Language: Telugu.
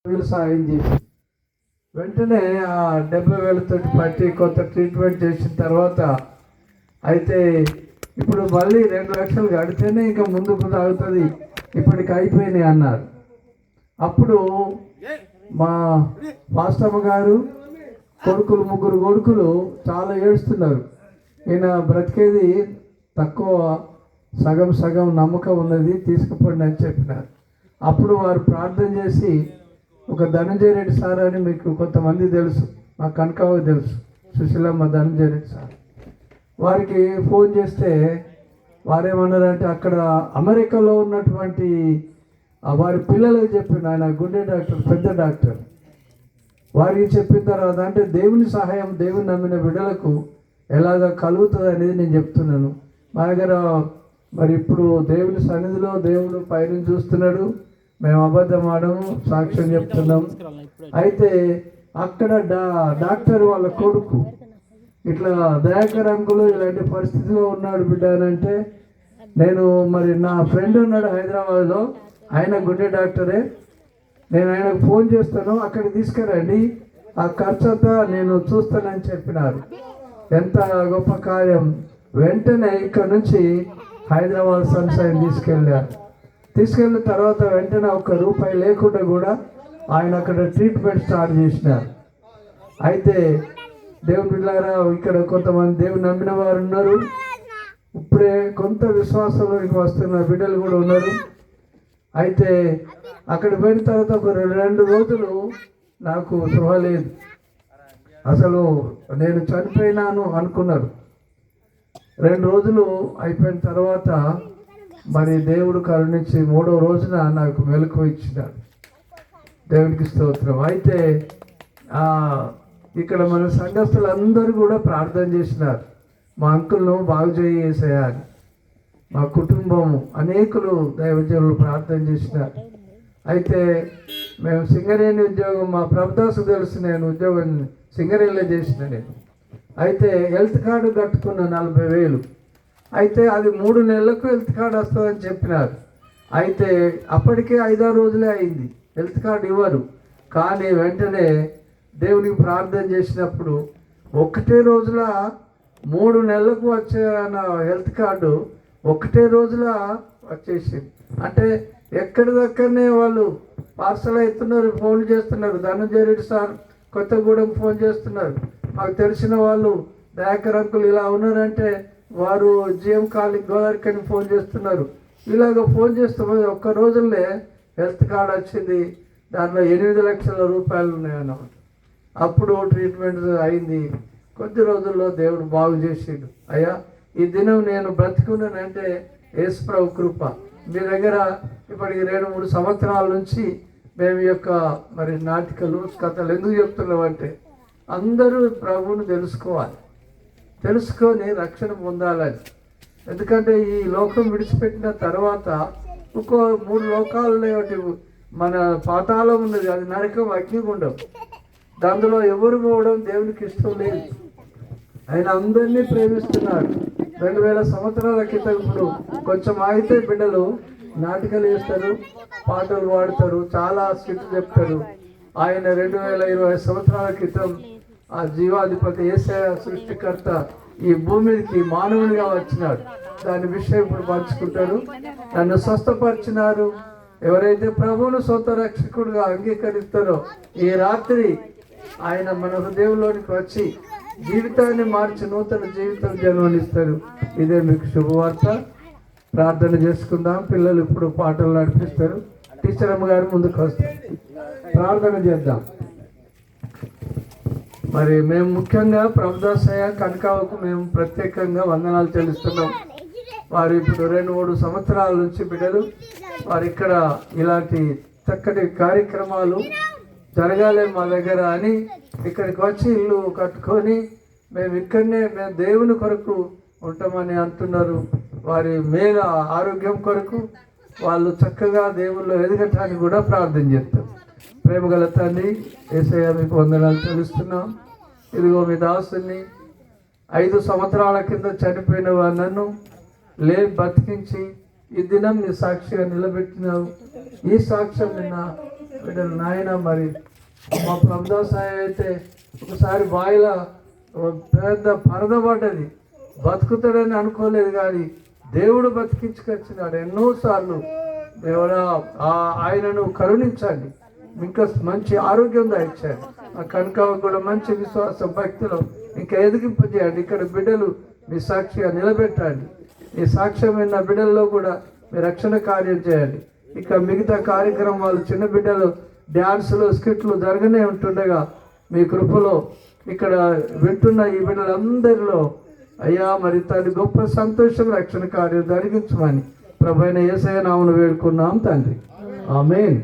వేలు సాయం చేసి వెంటనే ఆ 70,000 పట్టి కొంత ట్రీట్మెంట్ చేసిన తర్వాత అయితే ఇప్పుడు మళ్ళీ 2 లక్షలు కడితేనే ఇంకా ముందుకు సాగుతుంది, ఇప్పటికి అయిపోయినాయి అన్నారు. అప్పుడు మా పాస్టమ్మ గారు కొడుకులు 3 కొడుకులు చాలా ఏడుస్తున్నారు. ఈయన బ్రతికేది తక్కువ, సగం సగం నమ్మకం ఉన్నది, తీసుకుపోండి అని చెప్పినారు. అప్పుడు వారు ప్రార్థన చేసి, ఒక ధనంజయ రెడ్డి సార్ అని మీకు కొంతమంది తెలుసు, మా కనకావు తెలుసు, సుశీలమ్మ ధనంజయ రెడ్డి సార్, వారికి ఫోన్ చేస్తే వారేమన్నారంటే అక్కడ అమెరికాలో ఉన్నటువంటి వారి పిల్లలకు చెప్పిన ఆయన గుండె డాక్టర్, పెద్ద డాక్టర్, వారికి చెప్పిన తర్వాత అంటే దేవుని సహాయం దేవుని నమ్మిన బిడ్డలకు ఎలాగ కలుగుతుంది అనేది నేను చెప్తున్నాను. మా దగ్గర మరి ఇప్పుడు దేవుని సన్నిధిలో దేవుడు పైన చూస్తున్నాడు, మేము అబద్ధం ఆడము, సాక్ష్యం చెప్తున్నాం. అయితే అక్కడ డాక్టర్ వాళ్ళ కొడుకు ఇట్లా దయాకర్ అంకులు ఇలాంటి పరిస్థితిలో ఉన్నాడు బిడ్డ అని అంటే, నేను మరి నా ఫ్రెండ్ ఉన్నాడు హైదరాబాద్లో, ఆయన గుండె డాక్టరే, నేను ఆయనకు ఫోన్ చేస్తాను, అక్కడికి తీసుకురండి, ఆ ఖర్చు అంతా నేను చూస్తానని చెప్పినారు. ఎంత గొప్ప కార్యం. వెంటనే ఇక్కడ నుంచి హైదరాబాద్ సన్షైన్ తీసుకెళ్ళిన తర్వాత వెంటనే ₹1 లేకుండా కూడా ఆయన అక్కడ ట్రీట్మెంట్ స్టార్ట్ చేసినారు. అయితే దేవుని బిడ్డలారా, ఇక్కడ కొంతమంది దేవుని నమ్మిన వారు ఉన్నారు, ఇప్పుడే కొంత విశ్వాసంలోకి వస్తున్న బిడ్డలు కూడా ఉన్నారు. అయితే అక్కడ పోయిన తర్వాత ఒక 2 రోజులు నాకు స్పృహ లేదు, అసలు నేను చనిపోయినాను అనుకున్నారు. 2 రోజులు అయిపోయిన తర్వాత మరి దేవుడు కరుణించి 3వ రోజున నాకు మెలకువ ఇచ్చినాడు. దేవునికి స్తోత్రం. అయితే ఇక్కడ మన సంఘస్థులందరూ కూడా ప్రార్థన చేసినారు, మా అంకుల్ను బాగు చేసేయాలి. మా కుటుంబము అనేకులు దైవజనులు ప్రార్థన చేసినారు. అయితే మేము సింగరేణి ఉద్యోగం, మా ప్రభుదాసు తెలుసు, నేను ఉద్యోగం సింగరేణిలో చేసిన నేను. అయితే హెల్త్ కార్డు కట్టుకున్న 40,000. అయితే అది 3 నెలలకు హెల్త్ కార్డు వస్తుందని చెప్పినారు. అయితే అప్పటికే 5-6 రోజులే అయింది, హెల్త్ కార్డు ఇవ్వరు. కానీ వెంటనే దేవునికి ప్రార్థన చేసినప్పుడు 1 రోజుల 3 నెలలకు వచ్చే హెల్త్ కార్డు 1 రోజుల వచ్చేసింది. అంటే ఎక్కడిదక్కడనే వాళ్ళు పార్సల్ అవుతున్నారు, ఫోన్ చేస్తున్నారు. ధనంజయ రెడ్డి సార్ కొత్తగూడెం ఫోన్ చేస్తున్నారు, మాకు తెలిసిన వాళ్ళు దయాకర్ అంకులు ఇలా ఉన్నారంటే వారు జిఎం కాలనీ గోదావరికని ఫోన్ చేస్తున్నారు. ఇలాగ ఫోన్ చేస్తున్నది 1 రోజులనే హెల్త్ కార్డు వచ్చింది, దాంట్లో ₹8 లక్షల ఉన్నాయన్నమాట. అప్పుడు ట్రీట్మెంట్ అయింది. కొద్ది రోజుల్లో దేవుడు బాగు చేసిండు. అయ్యా, ఈ దినం నేను బ్రతికున్నానంటే యేసుప్రభు కృప. మీ దగ్గర ఇప్పటికి 2-3 సంవత్సరాల నుంచి మేము యొక్క మరి నాటికలు కథలు ఎందుకు చెప్తున్నామంటే, అందరూ ప్రభువును తెలుసుకొని రక్షణ పొందాలని. ఎందుకంటే ఈ లోకం విడిచిపెట్టిన తర్వాత ఇంకో 3 లోకాలు మన పాతాళం ఉన్నది, అది నరకం, అగ్నిగుండం. దానిలో ఎవరు పోవడం దేవునికి ఇష్టం లేదు. ఆయన అందరినీ ప్రేమిస్తున్నాడు. 2000 సంవత్సరాల క్రితం ఇప్పుడు కొంచెం ఆగితే బిడ్డలు నాటకాలు వేస్తారు, పాటలు పాడతారు, చాలా స్కిట్ చెప్తారు. ఆయన 2020 సంవత్సరాల క్రితం ఆ జీవాధిపతి యేసయ్య సృష్టికర్త ఈ భూమికి మానవునిగా వచ్చినాడు. దాని విషయం ఇప్పుడు పంచుకుంటారు. నన్ను స్వస్థపరిచినారు. ఎవరైతే ప్రభువును సొంత రక్షకుడుగా అంగీకరిస్తారో ఈ రాత్రి ఆయన మన హృదయంలోనికి వచ్చి జీవితాన్ని మార్చి నూతన జీవితం జన్మనిస్తారు. ఇదే మీకు శుభవార్త. ప్రార్థన చేసుకుందాం. పిల్లలు ఇప్పుడు పాటలు నడిపిస్తారు. టీచర్ అమ్మగారు ముందుకు వస్తారు. ప్రార్థన చేద్దాం. మరి మేము ముఖ్యంగా ప్రభుదాసయ్య కనకావకు మేము ప్రత్యేకంగా వందనాలు చెల్లిస్తున్నాం. వారు ఇప్పుడు 2-3 సంవత్సరాల నుంచి బిడ్డలు వారు ఇక్కడ ఇలాంటి చక్కటి కార్యక్రమాలు జరగాలి మా దగ్గర అని ఇక్కడికి వచ్చి ఇల్లు కట్టుకొని మేము ఇక్కడనే మేము దేవుని కొరకు ఉంటామని అంటున్నారు. వారి మేల ఆరోగ్యం కొరకు వాళ్ళు చక్కగా దేవుళ్ళు ఎదగటానికి కూడా ప్రార్థన చేస్తారు. ప్రేమగల తండ్రి యేసయ్య, మీకు వందనాలు తెలుస్తున్నాం. ఇదిగో మీ దాసుని 5 సంవత్సరాల కింద చనిపోయిన నన్ను బతికించి ఈ దినం నీ సాక్షిగా నిలబెట్టినావు. ఈ సాక్ష్యం నిన్న బిడ్డలు నాయన మరి మా ప్రభుదాసాయ అయితే ఒకసారి బావిలో పెద్ద పరద పడ్డది, బతుకుతాడని అనుకోలేదు కానీ దేవుడు బతికించుకొచ్చినాడు ఎన్నోసార్లు. దేవుడా ఆయనను కరుణించండి, ఇంకా మంచి ఆరోగ్యం దాయిచ్చాడు. ఆ కనుక కూడా మంచి విశ్వాస భక్తులు ఇంకా ఎదిగింపజేయండి. ఇక్కడ బిడ్డలు మీ సాక్షిగా నిలబెట్టండి. ఈ సాక్ష్యమైన బిడ్డల్లో కూడా మీ రక్షణ కార్యం చేయండి. ఇక మిగతా కార్యక్రమాలు చిన్న బిడ్డలు డ్యాన్సులు స్కిట్లు జరగనే ఉంటుండగా మీ కృపలో ఇక్కడ వింటున్న ఈ బిడ్డలందరిలో అయ్యా మరి తన గొప్ప సంతోషం రక్షణ కార్యం జరిగించమని ప్రభువైన యేసయ్య నామమున వేడుకున్నాం తండ్రి. ఆమేన్.